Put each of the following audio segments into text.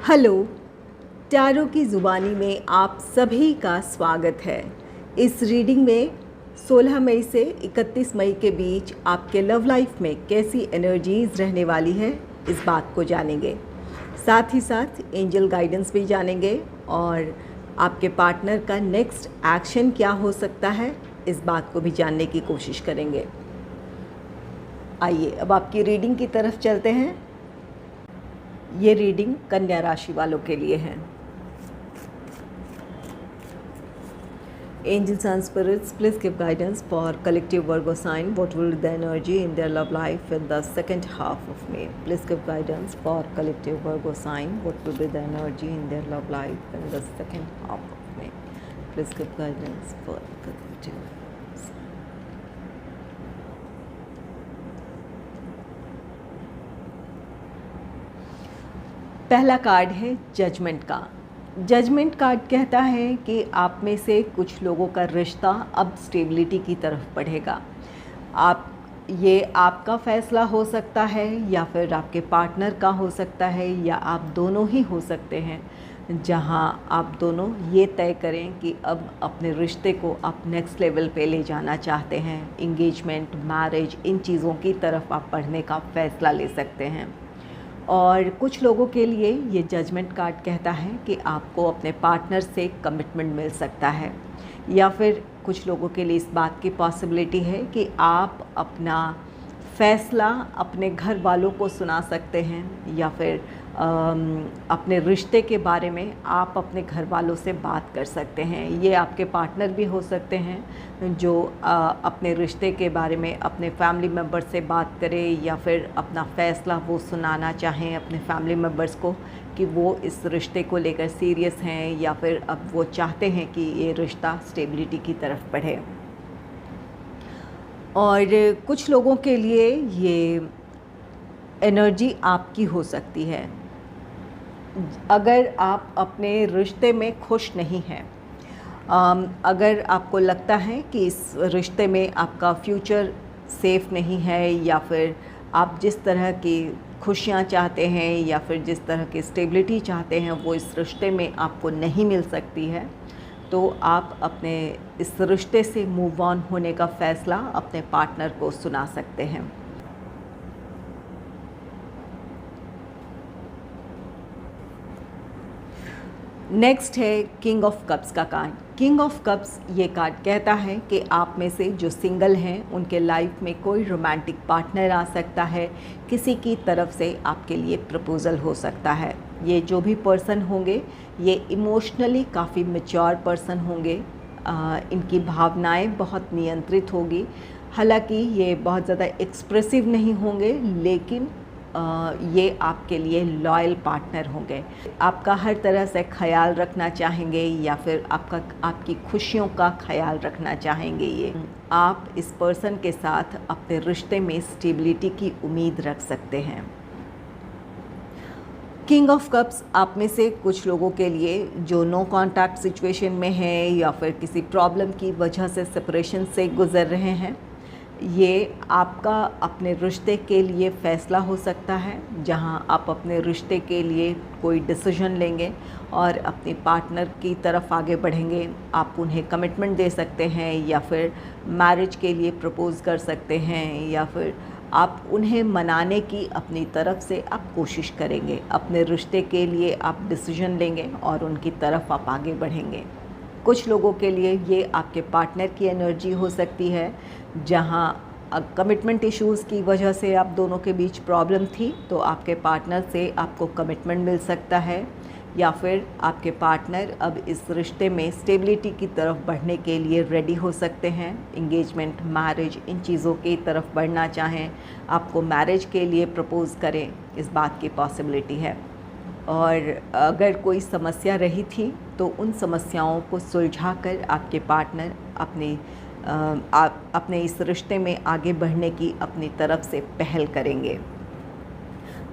Hello, tarot की ज़ुबानी में आप सभी का स्वागत है। इस रीडिंग में 16 मई से 31 मई के बीच आपके लव लाइफ में कैसी एनर्जीज़ रहने वाली है, इस बात को जानेंगे। साथ ही साथ एंजल गाइडेंस भी जानेंगे और आपके पार्टनर का नेक्स्ट एक्शन क्या हो सकता है, इस बात को भी जानने की कोशिश करेंगे। आइए अब आपकी रीडिंग की तरफ चलते हैं। ये रीडिंग कन्या राशि वालों के लिए है। Angels and spirits, please give guidance for collective Virgo sign. What will be the energy in their love life in the second half of May? Please give guidance for collective Virgo sign. What will be the energy in their love life in the second half of May? Please give guidance for collective. पहला card है judgement का। Judgement card कहता है कि आप में से कुछ लोगों का रिश्ता अब स्टेबिलिटी की तरफ बढ़ेगा। ये आपका फ़ैसला हो सकता है या फिर आपके पार्टनर का हो सकता है या आप दोनों ही हो सकते हैं, जहां आप दोनों ये तय करें कि अब अपने रिश्ते को आप नेक्स्ट लेवल पे ले जाना चाहते हैं। इंगेजमेंट, मैरिज, इन चीज़ों की तरफ आप बढ़ने का फ़ैसला ले सकते हैं। और कुछ लोगों के लिए ये जजमेंट कार्ड कहता है कि आपको अपने पार्टनर से कमिटमेंट मिल सकता है, या फिर कुछ लोगों के लिए इस बात की पॉसिबिलिटी है कि आप अपना फ़ैसला अपने घर वालों को सुना सकते हैं, या फिर अपने रिश्ते के बारे में आप अपने घर वालों से बात कर सकते हैं। ये आपके पार्टनर भी हो सकते हैं जो अपने रिश्ते के बारे में अपने फैमिली मेम्बर से बात करें, या फिर अपना फ़ैसला वो सुनाना चाहें अपने फैमिली मेम्बर्स को कि वो इस रिश्ते को लेकर सीरियस हैं, या फिर अब वो चाहते हैं कि ये रिश्ता स्टेबिलिटी की तरफ बढ़े। और कुछ लोगों के लिए ये एनर्जी आपकी हो सकती है अगर आप अपने रिश्ते में खुश नहीं हैं। अगर आपको लगता है कि इस रिश्ते में आपका फ्यूचर सेफ़ नहीं है, या फिर आप जिस तरह की खुशियाँ चाहते हैं या फिर जिस तरह की स्टेबिलिटी चाहते हैं वो इस रिश्ते में आपको नहीं मिल सकती है, तो आप अपने इस रिश्ते से मूव ऑन होने का फ़ैसला अपने पार्टनर को सुना सकते हैं। नेक्स्ट है किंग ऑफ कप्स का कार्ड। किंग ऑफ कप्स ये कार्ड कहता है कि आप में से जो सिंगल हैं उनके लाइफ में कोई रोमांटिक पार्टनर आ सकता है, किसी की तरफ से आपके लिए प्रपोज़ल हो सकता है। ये जो भी पर्सन होंगे ये इमोशनली काफ़ी मैच्योर पर्सन होंगे। इनकी भावनाएं बहुत नियंत्रित होगी। हालांकि ये बहुत ज़्यादा एक्सप्रेसिव नहीं होंगे, लेकिन ये आपके लिए लॉयल पार्टनर होंगे। आपका हर तरह से ख्याल रखना चाहेंगे, या फिर आपकी खुशियों का ख्याल रखना चाहेंगे। ये आप इस पर्सन के साथ अपने रिश्ते में स्टेबिलिटी की उम्मीद रख सकते हैं। किंग ऑफ कप्स आप में से कुछ लोगों के लिए जो नो कॉन्टैक्ट सिचुएशन में है, या फिर किसी प्रॉब्लम की वजह से सेपरेशन से गुज़र रहे हैं, ये आपका अपने रिश्ते के लिए फ़ैसला हो सकता है, जहां आप अपने रिश्ते के लिए कोई डिसीजन लेंगे और अपने पार्टनर की तरफ आगे बढ़ेंगे। आप उन्हें कमिटमेंट दे सकते हैं, या फिर मैरिज के लिए प्रपोज़ कर सकते हैं, या फिर आप उन्हें मनाने की अपनी तरफ से आप कोशिश करेंगे। अपने रिश्ते के लिए आप डिसीजन लेंगे और उनकी तरफ आप आगे बढ़ेंगे। कुछ लोगों के लिए ये आपके पार्टनर की एनर्जी हो सकती है, जहां कमिटमेंट इश्यूज़ की वजह से आप दोनों के बीच प्रॉब्लम थी, तो आपके पार्टनर से आपको कमिटमेंट मिल सकता है, या फिर आपके पार्टनर अब इस रिश्ते में स्टेबिलिटी की तरफ बढ़ने के लिए रेडी हो सकते हैं। इंगेजमेंट, मैरिज, इन चीज़ों की तरफ बढ़ना चाहें, आपको मैरिज के लिए प्रपोज़ करें, इस बात की पॉसिबिलिटी है। और अगर कोई समस्या रही थी तो उन समस्याओं को सुलझाकर आपके पार्टनर अपने इस रिश्ते में आगे बढ़ने की अपनी तरफ से पहल करेंगे।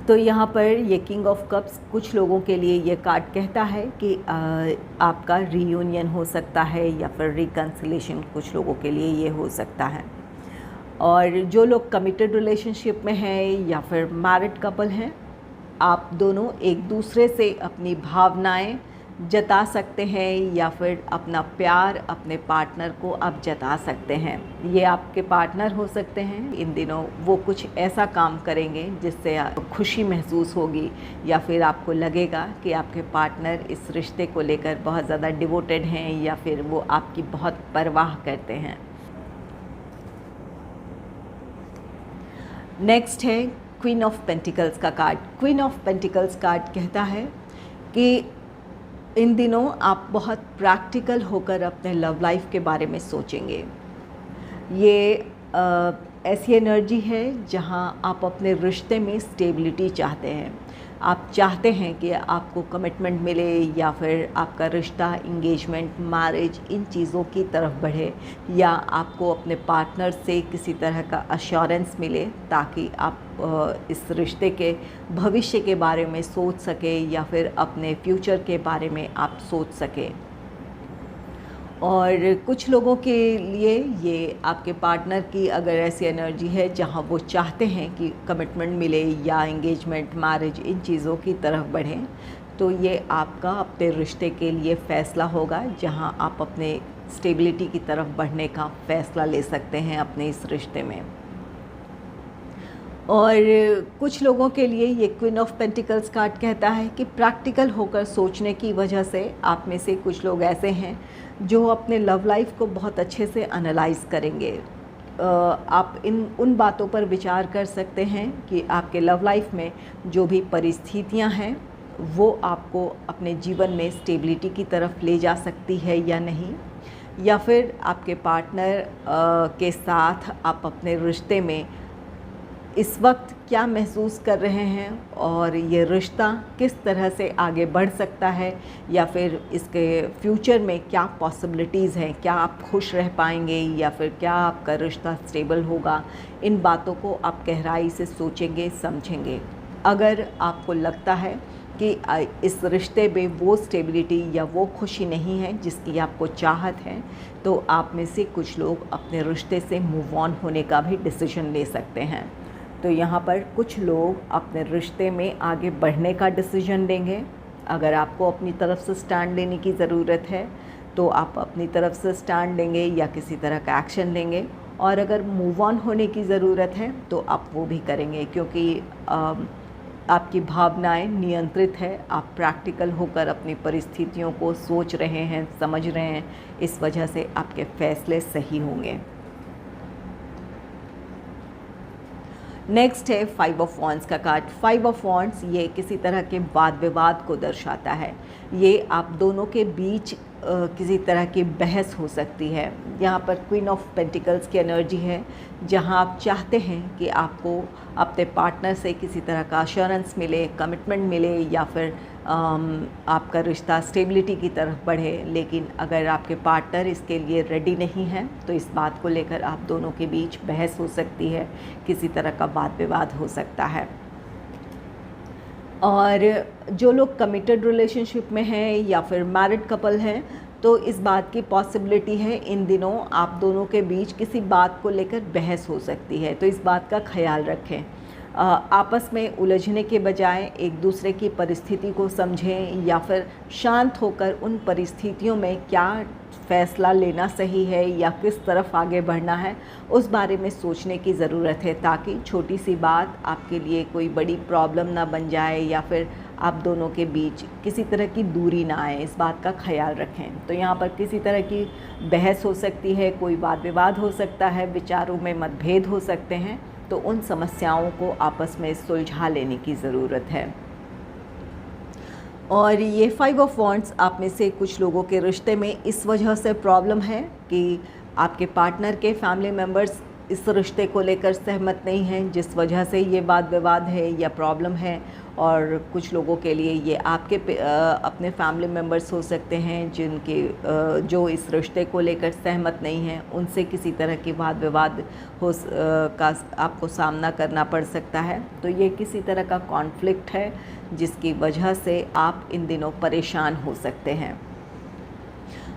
तो यहाँ पर ये किंग ऑफ कप्स कुछ लोगों के लिए ये कार्ड कहता है कि आपका रीयूनियन हो सकता है, या फिर रिकन्सिलेशन कुछ लोगों के लिए ये हो सकता है। और जो लोग कमिटेड रिलेशनशिप में हैं या फिर मैरिड कपल हैं, आप दोनों एक दूसरे से अपनी भावनाएं जता सकते हैं या फिर अपना प्यार अपने पार्टनर को आप जता सकते हैं। ये आपके पार्टनर हो सकते हैं। इन दिनों वो कुछ ऐसा काम करेंगे जिससे खुशी महसूस होगी या फिर आपको लगेगा कि आपके पार्टनर इस रिश्ते को लेकर बहुत ज़्यादा डिवोटेड हैं या फिर वो आपकी बहुत परवाह करते हैं। नेक्स्ट है क्वीन ऑफ पेंटिकल्स का card. Queen of pentacles card कहता है कि इन दिनों आप बहुत प्रैक्टिकल होकर अपने लव लाइफ के बारे में सोचेंगे। ये ऐसी एनर्जी है जहां आप अपने रिश्ते में स्टेबिलिटी चाहते हैं। आप चाहते हैं कि आपको कमिटमेंट मिले या फिर आपका रिश्ता, इंगेजमेंट, मैरिज इन चीज़ों की तरफ बढ़े, या आपको अपने पार्टनर से किसी तरह का अश्योरेंस मिले ताकि आप इस रिश्ते के भविष्य के बारे में सोच सके या फिर अपने फ्यूचर के बारे में आप सोच सकें। और कुछ लोगों के लिए ये आपके पार्टनर की अगर ऐसी एनर्जी है जहां वो चाहते हैं कि कमिटमेंट मिले या एंगेजमेंट, मैरिज इन चीज़ों की तरफ बढ़ें, तो ये आपका अपने रिश्ते के लिए फ़ैसला होगा जहां आप अपने स्टेबिलिटी की तरफ बढ़ने का फ़ैसला ले सकते हैं अपने इस रिश्ते में। और कुछ लोगों के लिए ये क्वीन ऑफ पेंटिकल्स कार्ड कहता है कि प्रैक्टिकल होकर सोचने की वजह से आप में से कुछ लोग ऐसे हैं जो अपने लव लाइफ को बहुत अच्छे से एनालाइज करेंगे। आप उन बातों पर विचार कर सकते हैं कि आपके लव लाइफ में जो भी परिस्थितियां हैं वो आपको अपने जीवन में स्टेबिलिटी की तरफ ले जा सकती है या नहीं, या फिर आपके पार्टनर के साथ आप अपने रिश्ते में इस वक्त क्या महसूस कर रहे हैं और ये रिश्ता किस तरह से आगे बढ़ सकता है, या फिर इसके फ्यूचर में क्या पॉसिबिलिटीज़ हैं, क्या आप खुश रह पाएंगे या फिर क्या आपका रिश्ता स्टेबल होगा। इन बातों को आप गहराई से सोचेंगे, समझेंगे। अगर आपको लगता है कि इस रिश्ते में वो स्टेबिलिटी या वो खुशी नहीं है जिसकी आपको चाहत है, तो आप में से कुछ लोग अपने रिश्ते से मूव ऑन होने का भी डिसीजन ले सकते हैं। तो यहाँ पर कुछ लोग अपने रिश्ते में आगे बढ़ने का डिसीजन लेंगे। अगर आपको अपनी तरफ से स्टैंड लेने की ज़रूरत है तो आप अपनी तरफ से स्टैंड लेंगे या किसी तरह का एक्शन लेंगे, और अगर मूव ऑन होने की ज़रूरत है तो आप वो भी करेंगे, क्योंकि आपकी भावनाएं नियंत्रित है। आप प्रैक्टिकल होकर अपनी परिस्थितियों को सोच रहे हैं, समझ रहे हैं, इस वजह से आपके फ़ैसले सही होंगे। नेक्स्ट है 5 ऑफ वॉन्ड्स का कार्ड। 5 ऑफ वॉन्ड्स ये किसी तरह के वाद विवाद को दर्शाता है। ये आप दोनों के बीच किसी तरह की बहस हो सकती है। यहाँ पर क्वीन ऑफ पेंटिकल्स की एनर्जी है जहाँ आप चाहते हैं कि आपको अपने पार्टनर से किसी तरह का अश्योरेंस मिले, कमिटमेंट मिले, या फिर आपका रिश्ता स्टेबिलिटी की तरफ बढ़े। लेकिन अगर आपके पार्टनर इसके लिए रेडी नहीं है तो इस बात को लेकर आप दोनों के बीच बहस हो सकती है, किसी तरह का वाद विवाद हो सकता है। और जो लोग कमिटेड रिलेशनशिप में हैं या फिर मैरिड कपल हैं, तो इस बात की पॉसिबिलिटी है इन दिनों आप दोनों के बीच किसी बात को लेकर बहस हो सकती है। तो इस बात का ख्याल रखें। आपस में उलझने के बजाय एक दूसरे की परिस्थिति को समझें, या फिर शांत होकर उन परिस्थितियों में क्या फ़ैसला लेना सही है या किस तरफ आगे बढ़ना है उस बारे में सोचने की ज़रूरत है, ताकि छोटी सी बात आपके लिए कोई बड़ी प्रॉब्लम ना बन जाए या फिर आप दोनों के बीच किसी तरह की दूरी ना आए। इस बात का ख्याल रखें। तो यहाँ पर किसी तरह की बहस हो सकती है, कोई वाद विवाद हो सकता है, विचारों में मतभेद हो सकते हैं। तो उन समस्याओं को आपस में सुलझा लेने की ज़रूरत है। और ये 5 ऑफ वॉन्ड्स आप में से कुछ लोगों के रिश्ते में इस वजह से प्रॉब्लम है कि आपके पार्टनर के फैमिली मेम्बर्स इस रिश्ते को लेकर सहमत नहीं हैं, जिस वजह से ये वाद विवाद है या प्रॉब्लम है। और कुछ लोगों के लिए ये आपके अपने फैमिली मेम्बर्स हो सकते हैं जो इस रिश्ते को लेकर सहमत नहीं हैं, उनसे किसी तरह की वाद विवाद का आपको सामना करना पड़ सकता है। तो ये किसी तरह का कॉन्फ्लिक्ट है जिसकी वजह से आप इन दिनों परेशान हो सकते हैं।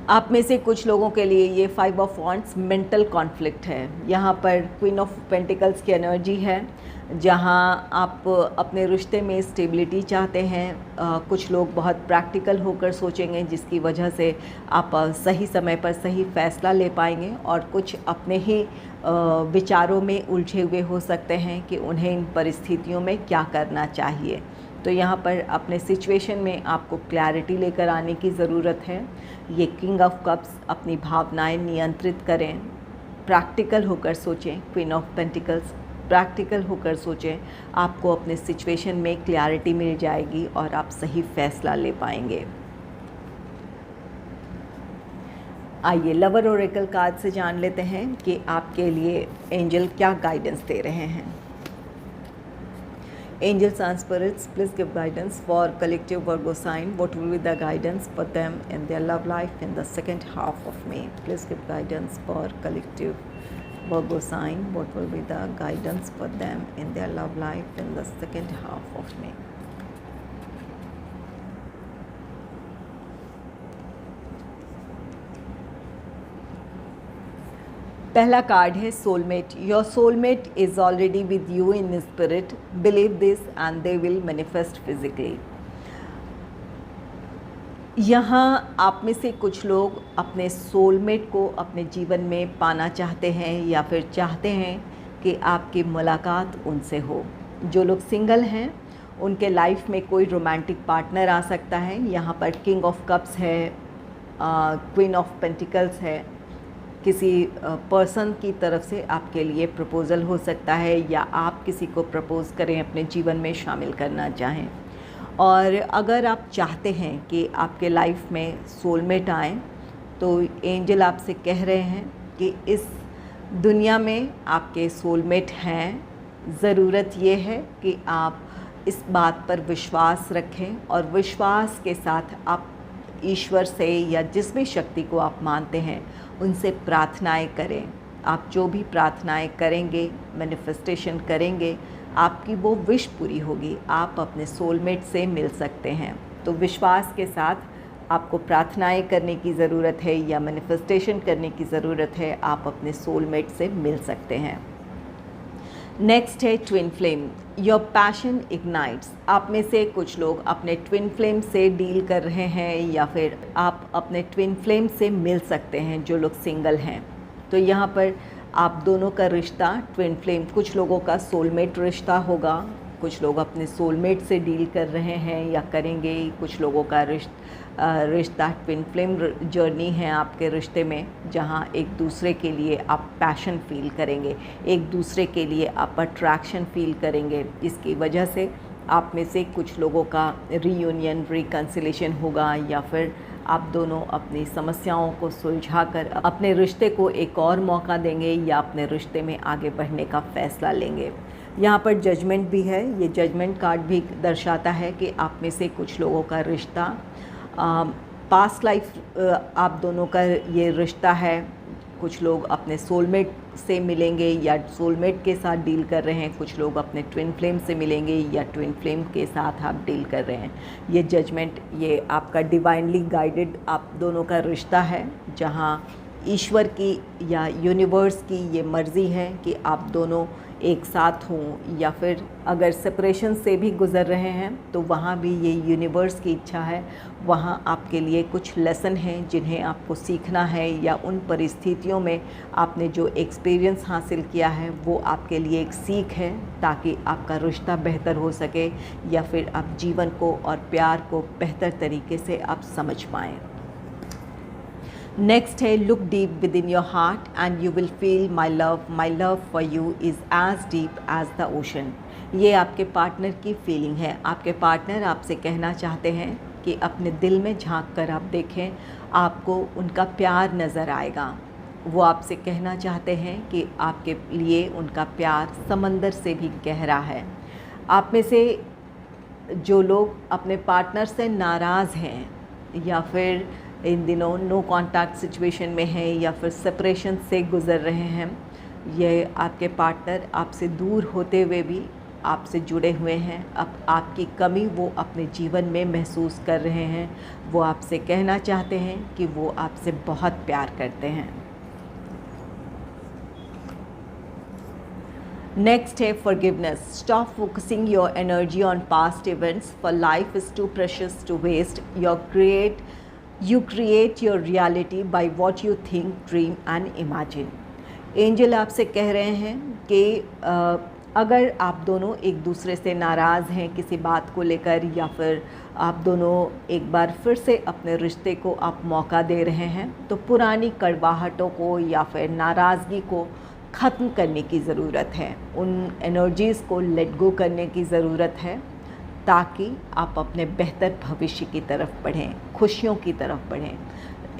आप में से कुछ लोगों के लिए ये 5 ऑफ वॉन्ड्स मेंटल कॉन्फ्लिक्ट है। यहाँ पर क्वीन ऑफ पेंटिकल्स की एनर्जी है, जहाँ आप अपने रिश्ते में स्टेबिलिटी चाहते हैं। कुछ लोग बहुत प्रैक्टिकल होकर सोचेंगे, जिसकी वजह से आप सही समय पर सही फ़ैसला ले पाएंगे, और कुछ अपने ही विचारों में उलझे हुए हो सकते हैं कि उन्हें इन परिस्थितियों में क्या करना चाहिए। तो यहाँ पर अपने सिचुएशन में आपको क्लैरिटी लेकर आने की ज़रूरत है। ये किंग ऑफ कप्स, अपनी भावनाएं नियंत्रित करें, प्रैक्टिकल होकर सोचें। क्वीन ऑफ पेंटिकल्स, प्रैक्टिकल होकर सोचें, आपको अपने सिचुएशन में क्लैरिटी मिल जाएगी और आप सही फैसला ले पाएंगे। आइए लवर ओरेकल कार्ड से जान लेते हैं कि आपके लिए एंजल क्या गाइडेंस दे रहे हैं। Angels and spirits, please give guidance for collective Virgo sign. What will be the guidance for them in their love life in the second half of May? Please give guidance for collective Virgo sign. What will be the guidance for them in their love life in the second half of May? पहला card है soulmate. Your soulmate is already with you in spirit, believe this and they will manifest physically. यहाँ आप में से कुछ लोग अपने soulmate को अपने जीवन में पाना चाहते हैं, या फिर चाहते हैं कि आपकी मुलाकात उनसे हो। जो लोग सिंगल हैं उनके लाइफ में कोई रोमांटिक पार्टनर आ सकता है। यहाँ पर किंग ऑफ कप्स है, क्वीन ऑफ पेंटिकल्स है। किसी पर्सन की तरफ से आपके लिए प्रपोज़ल हो सकता है, या आप किसी को प्रपोज़ करें, अपने जीवन में शामिल करना चाहें। और अगर आप चाहते हैं कि आपके लाइफ में सोलमेट आए, तो एंजल आपसे कह रहे हैं कि इस दुनिया में आपके सोलमेट हैं। ज़रूरत ये है कि आप इस बात पर विश्वास रखें, और विश्वास के साथ आप ईश्वर से या जिस भी शक्ति को आप मानते हैं उनसे प्रार्थनाएं करें। आप जो भी प्रार्थनाएं करेंगे, मैनिफेस्टेशन करेंगे, आपकी वो विश पूरी होगी। आप अपने सोलमेट से मिल सकते हैं। तो विश्वास के साथ आपको प्रार्थनाएं करने की ज़रूरत है या मैनिफेस्टेशन करने की ज़रूरत है। आप अपने सोलमेट से मिल सकते हैं। नेक्स्ट है twin flame. Your passion ignites. आप में से कुछ लोग अपने ट्विन फ्लेम से डील कर रहे हैं, या फिर आप अपने ट्विन फ्लेम से मिल सकते हैं जो लोग सिंगल हैं। तो यहाँ पर आप दोनों का रिश्ता ट्विन फ्लेम, कुछ लोगों का सोलमेट रिश्ता होगा, कुछ लोग अपने सोलमेट से डील कर रहे हैं या करेंगे। कुछ लोगों का रिश्ता ट्विन फ्लेम जर्नी है आपके रिश्ते में, जहाँ एक दूसरे के लिए आप पैशन फील करेंगे, एक दूसरे के लिए आप अट्रैक्शन फील करेंगे। इसकी वजह से आप में से कुछ लोगों का रीयूनियन, रिकन्सिलेशन होगा, या फिर आप दोनों अपनी समस्याओं को सुलझाकर अपने रिश्ते को एक और मौका देंगे, या अपने रिश्ते में आगे बढ़ने का फ़ैसला लेंगे। यहाँ पर जजमेंट भी है। ये जजमेंट कार्ड भी दर्शाता है कि आप में से कुछ लोगों का रिश्ता पास्ट लाइफ, आप दोनों का ये रिश्ता है। कुछ लोग अपने सोलमेट से मिलेंगे या सोलमेट के साथ डील कर रहे हैं, कुछ लोग अपने ट्विन फ्लेम से मिलेंगे या ट्विन फ्लेम के साथ आप डील कर रहे हैं। ये जजमेंट, ये आपका डिवाइनली गाइडेड आप दोनों का रिश्ता है, जहाँ ईश्वर की या यूनिवर्स की ये मर्ज़ी है कि आप दोनों एक साथ हों, या फिर अगर सेपरेशन से भी गुज़र रहे हैं तो वहाँ भी ये यूनिवर्स की इच्छा है। वहाँ आपके लिए कुछ लेसन हैं जिन्हें आपको सीखना है, या उन परिस्थितियों में आपने जो एक्सपीरियंस हासिल किया है वो आपके लिए एक सीख है, ताकि आपका रिश्ता बेहतर हो सके, या फिर आप जीवन को और प्यार को बेहतर तरीके से आप समझ पाएँ। नेक्स्ट है look deep within your heart and you will feel my love for you is as deep as the ocean. ये आपके पार्टनर की फीलिंग है। आपके पार्टनर आपसे कहना चाहते हैं कि अपने दिल में झांक कर आप देखें, आपको उनका प्यार नज़र आएगा। वो आपसे कहना चाहते हैं कि आपके लिए उनका प्यार समंदर से भी गहरा है। आप में से जो लोग अपने पार्टनर से नाराज़ हैं, या फिर इन दिनों नो कांटेक्ट सिचुएशन में हैं, या फिर सेपरेशन से गुज़र रहे हैं, ये आपके पार्टनर आपसे दूर होते हुए भी आपसे जुड़े हुए हैं, अब आपकी कमी वो अपने जीवन में महसूस कर रहे हैं। वो आपसे कहना चाहते हैं कि वो आपसे बहुत प्यार करते हैं। नेक्स्ट है forgiveness. Stop focusing your energy on past events, for life is too precious to waste. You create your reality by what you think, dream and imagine। Angel आपसे कह रहे हैं कि अगर आप दोनों एक दूसरे से नाराज़ हैं किसी बात को लेकर, या फिर आप दोनों एक बार फिर से अपने रिश्ते को आप मौका दे रहे हैं, तो पुरानी कड़वाहटों को या फिर नाराज़गी को ख़त्म करने की ज़रूरत है। उन एनर्जीज़ को लेट गो करने की ज़रूरत है, ताकि आप अपने बेहतर भविष्य की तरफ बढ़ें, खुशियों की तरफ बढ़ें।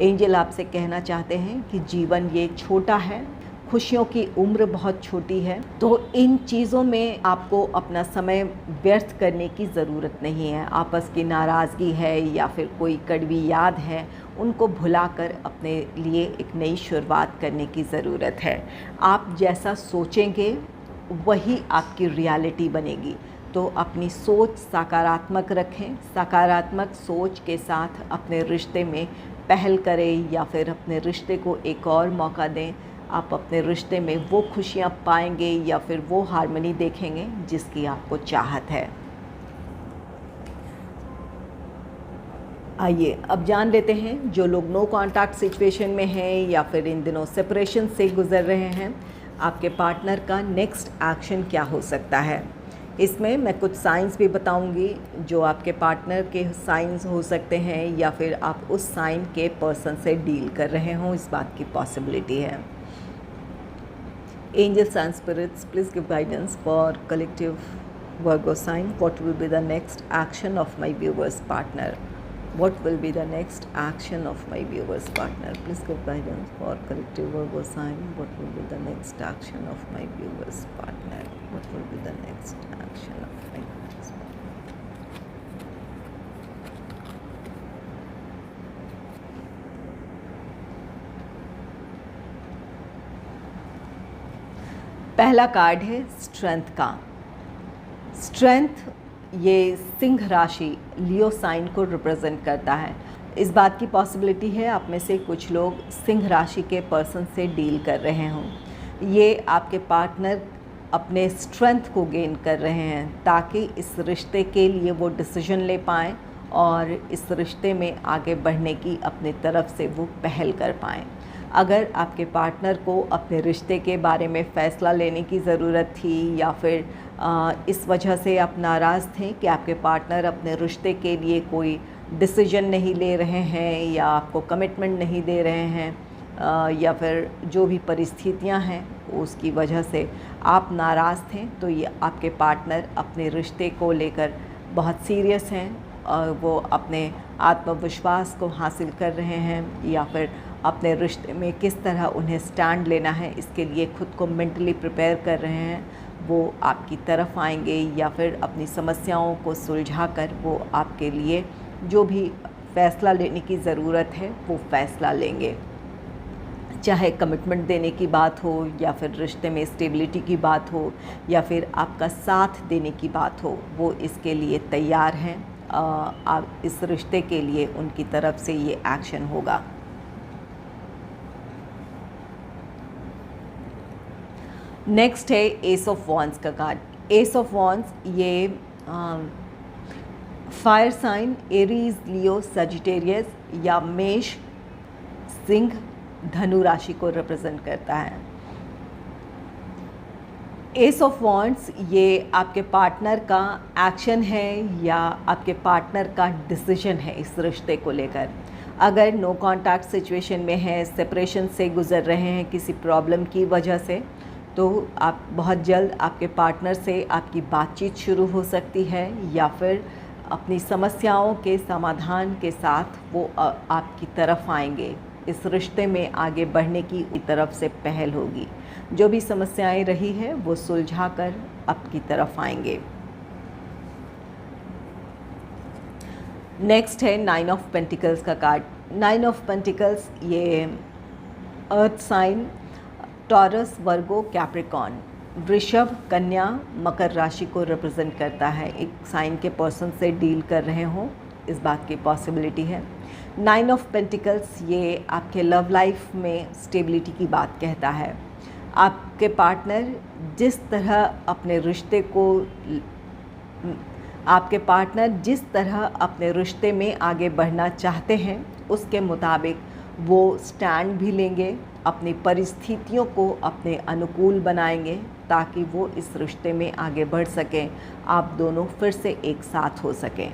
एंजल आपसे कहना चाहते हैं कि जीवन ये छोटा है, खुशियों की उम्र बहुत छोटी है, तो इन चीज़ों में आपको अपना समय व्यर्थ करने की ज़रूरत नहीं है। आपस की नाराज़गी है या फिर कोई कड़वी याद है, उनको भुलाकर अपने लिए एक नई शुरुआत करने की ज़रूरत है। आप जैसा सोचेंगे वही आपकी रियलिटी बनेगी। तो अपनी सोच सकारात्मक रखें, सकारात्मक सोच के साथ अपने रिश्ते में पहल करें या फिर अपने रिश्ते को एक और मौका दें। आप अपने रिश्ते में वो खुशियाँ पाएंगे या फिर वो हार्मनी देखेंगे जिसकी आपको चाहत है। आइए अब जान लेते हैं, जो लोग नो कॉन्टैक्ट सिचुएशन में हैं या फिर इन दिनों सेपरेशन से गुज़र रहे हैं, आपके पार्टनर का नेक्स्ट एक्शन क्या हो सकता है। इसमें मैं कुछ साइंस भी बताऊंगी जो आपके पार्टनर के साइंस हो सकते हैं, या फिर आप उस साइन के पर्सन से डील कर रहे हों, इस बात की पॉसिबिलिटी है। Angels and spirits, please give guidance for collective Virgo sign. What will be the next action of my viewers partner? What will be the next action of my viewers partner? Please give guidance for collective Virgo sign. What will be the next action of my viewers partner? What will be the next action of my viewers partner? पहला card है strength का। Strength ये सिंह राशि लियो sign को represent करता है। इस बात की पॉसिबिलिटी है आप में से कुछ लोग सिंह राशि के पर्सन से डील कर रहे हों। ये आपके पार्टनर अपने स्ट्रेंथ को गेन कर रहे हैं ताकि इस रिश्ते के लिए वो डिसीजन ले पाएँ और इस रिश्ते में आगे बढ़ने की अपनी तरफ से वो पहल कर पाएँ। अगर आपके पार्टनर को अपने रिश्ते के बारे में फ़ैसला लेने की ज़रूरत थी, या फिर इस वजह से आप नाराज़ थे कि आपके पार्टनर अपने रिश्ते के लिए कोई डिसीजन नहीं ले रहे हैं या आपको कमिटमेंट नहीं दे रहे हैं, या फिर जो भी परिस्थितियां हैं उसकी वजह से आप नाराज़ थे, तो ये आपके पार्टनर अपने रिश्ते को लेकर बहुत सीरियस हैं और वो अपने आत्मविश्वास को हासिल कर रहे हैं, या फिर अपने रिश्ते में किस तरह उन्हें स्टैंड लेना है इसके लिए खुद को मेंटली प्रिपेयर कर रहे हैं। वो आपकी तरफ आएंगे या फिर अपनी समस्याओं को सुलझाकर वो आपके लिए जो भी फ़ैसला लेने की ज़रूरत है वो फ़ैसला लेंगे। चाहे कमिटमेंट देने की बात हो, या फिर रिश्ते में स्टेबिलिटी की बात हो, या फिर आपका साथ देने की बात हो, वो इसके लिए तैयार हैं। आप इस रिश्ते के लिए उनकी तरफ से ये एक्शन होगा। नेक्स्ट है एस ऑफ वॉन्ड्स का कार्ड। एस ऑफ वॉन्ड्स ये फायर साइन एरीज, लियो, सजिटेरियस या मेष, सिंह, धनु राशि को रिप्रेजेंट करता है। एस ऑफ वॉन्ड्स ये आपके पार्टनर का एक्शन है या आपके पार्टनर का डिसीजन है इस रिश्ते को लेकर। अगर नो कॉन्टैक्ट सिचुएशन में है, सेपरेशन से गुज़र रहे हैं किसी प्रॉब्लम की वजह से, तो आप बहुत जल्द आपके पार्टनर से आपकी बातचीत शुरू हो सकती है, या फिर अपनी समस्याओं के समाधान के साथ वो आपकी तरफ आएंगे। इस रिश्ते में आगे बढ़ने की तरफ से पहल होगी। जो भी समस्याएं रही है वो सुलझाकर आपकी तरफ आएंगे। नेक्स्ट है नाइन ऑफ पेंटिकल्स का कार्ड। नाइन ऑफ पेंटिकल्स ये अर्थ साइन, टॉरस, वर्गो, कैप्रिकॉर्न, वृषभ, कन्या, मकर राशि को रिप्रेजेंट करता है। एक साइन के पर्सन से डील कर रहे हों, इस बात की पॉसिबिलिटी है। 9 ऑफ पेंटिकल्स, ये आपके लव लाइफ में स्टेबिलिटी की बात कहता है। आपके पार्टनर जिस तरह अपने रिश्ते में आगे बढ़ना चाहते हैं, उसके मुताबिक वो स्टैंड भी लेंगे, अपनी परिस्थितियों को अपने अनुकूल बनाएंगे ताकि वो इस रिश्ते में आगे बढ़ सकें, आप दोनों फिर से एक साथ हो सकें।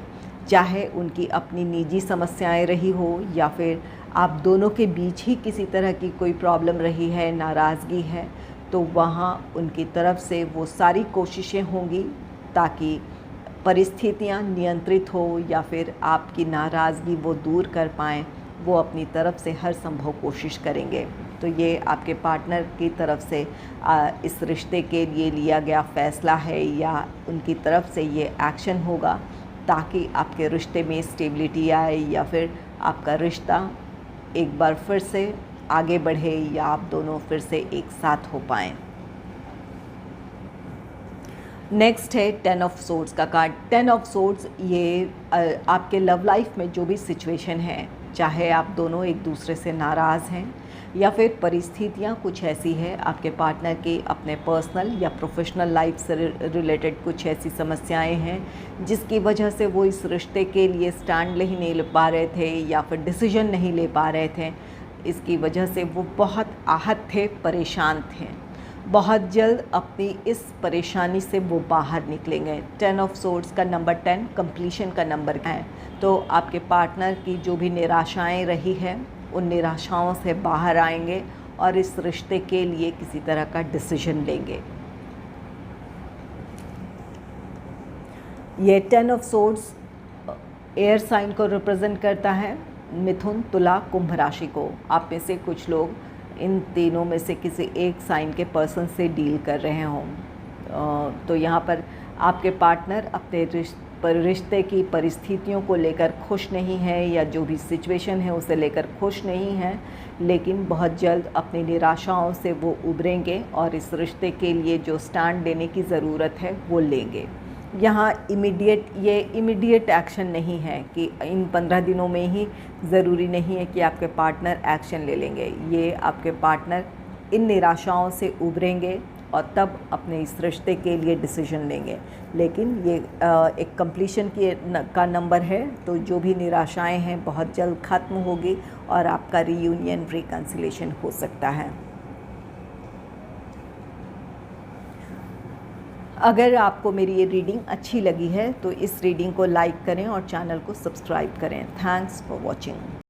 चाहे उनकी अपनी निजी समस्याएं रही हो या फिर आप दोनों के बीच ही किसी तरह की कोई प्रॉब्लम रही है, नाराज़गी है, तो वहाँ उनकी तरफ से वो सारी कोशिशें होंगी ताकि परिस्थितियाँ नियंत्रित हो या फिर आपकी नाराज़गी वो दूर कर पाएँ। वो अपनी तरफ से हर संभव कोशिश करेंगे। तो ये आपके पार्टनर की तरफ से इस रिश्ते के लिए लिया गया फ़ैसला है या उनकी तरफ से ये एक्शन होगा ताकि आपके रिश्ते में स्टेबिलिटी आए या फिर आपका रिश्ता एक बार फिर से आगे बढ़े या आप दोनों फिर से एक साथ हो पाएँ। नेक्स्ट है 10 ऑफ सोर्ड्स का कार्ड। 10 ऑफ सोर्ड्स ये आपके लव लाइफ में जो भी सिचुएशन है, चाहे आप दोनों एक दूसरे से नाराज़ हैं या फिर परिस्थितियाँ कुछ ऐसी है, आपके पार्टनर की अपने पर्सनल या प्रोफेशनल लाइफ से रिलेटेड कुछ ऐसी समस्याएं हैं जिसकी वजह से वो इस रिश्ते के लिए स्टैंड नहीं ले पा रहे थे या फिर डिसीजन नहीं ले पा रहे थे। इसकी वजह से वो बहुत आहत थे, परेशान थे। बहुत जल्द अपनी इस परेशानी से वो बाहर निकलेंगे। 10 ऑफ सोर्ड्स का नंबर 10 कंप्लीशन का नंबर है। तो आपके पार्टनर की जो भी निराशाएं रही है, उन निराशाओं से बाहर आएंगे और इस रिश्ते के लिए किसी तरह का डिसीजन लेंगे। ये 10 ऑफ सोर्ड्स एयर साइन को रिप्रेजेंट करता है, मिथुन, तुला, कुंभ राशि को। आप में से कुछ लोग इन तीनों में से किसी एक साइन के पर्सन से डील कर रहे हों। तो यहाँ पर आपके पार्टनर अपने रिश्ते की परिस्थितियों को लेकर खुश नहीं है या जो भी सिचुएशन है उसे लेकर खुश नहीं है, लेकिन बहुत जल्द अपनी निराशाओं से वो उभरेंगे और इस रिश्ते के लिए जो स्टैंड लेने की ज़रूरत है वो लेंगे। यहाँ इमीडिएट एक्शन नहीं है कि इन 15 दिनों में ही ज़रूरी नहीं है कि आपके पार्टनर एक्शन ले लेंगे। ये आपके पार्टनर इन निराशाओं से उभरेंगे और तब अपने इस रिश्ते के लिए डिसीजन लेंगे। लेकिन ये एक कंप्लीशन का नंबर है, तो जो भी निराशाएं हैं बहुत जल्द ख़त्म होगी और आपका रीयूनियन, रिकन्सिलेशन हो सकता है। अगर आपको मेरी ये रीडिंग अच्छी लगी है तो इस रीडिंग को लाइक करें और चैनल को सब्सक्राइब करें। Thanks for watching.